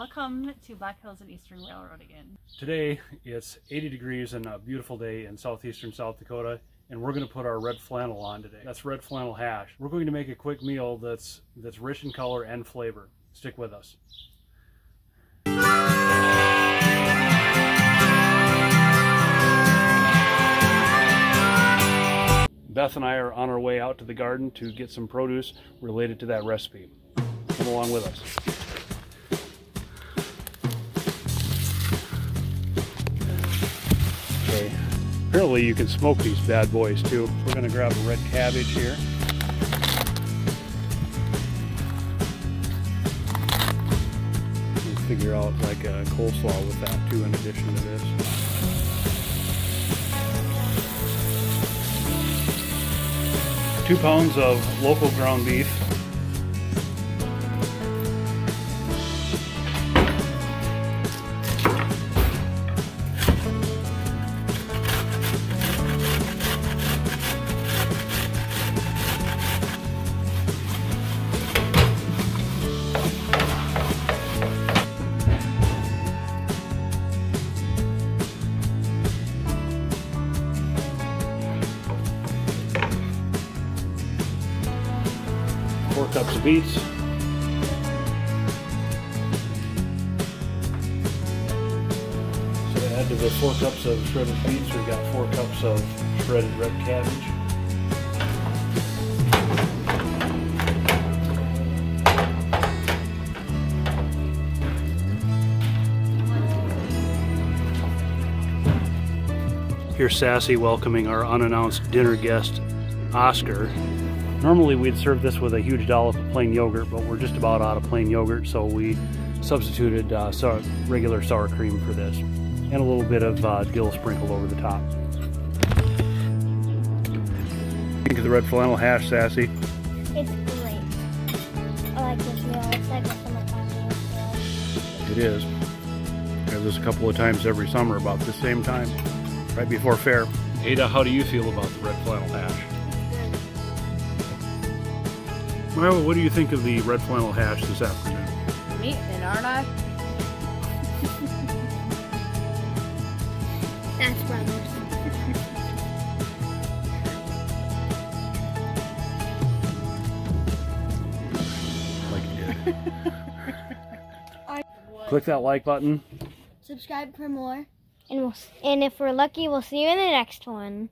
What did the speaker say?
Welcome to Black Hills and Eastern Railroad again. Today it's 80 degrees and a beautiful day in southeastern South Dakota, and we're going to put our red flannel on today. That's red flannel hash. We're going to make a quick meal that's rich in color and flavor. Stick with us. Beth and I are on our way out to the garden to get some produce related to that recipe. Come along with us. Okay, apparently you can smoke these bad boys too. We're going to grab a red cabbage here. And figure out like a coleslaw with that too in addition to this. 2 pounds of local ground beef. Four cups of beets. So to add to the 4 cups of shredded beets, we've got 4 cups of shredded red cabbage. Here's Sassy welcoming our unannounced dinner guest, Oscar. Normally we'd serve this with a huge dollop of plain yogurt, but we're just about out of plain yogurt, so we substituted regular sour cream for this, and a little bit of dill sprinkled over the top. Think of the red flannel hash, Sassy? It's great. I like this meal. It's like a summertime meal. It is. We have this a couple of times every summer about the same time, right before fair. Ada, how do you feel about the red flannel hash? Well, what do you think of the red flannel hash this afternoon? I'm eating, aren't I? That's brothers. Like you did. Click that like button. Subscribe for more. And if we're lucky, we'll see you in the next one.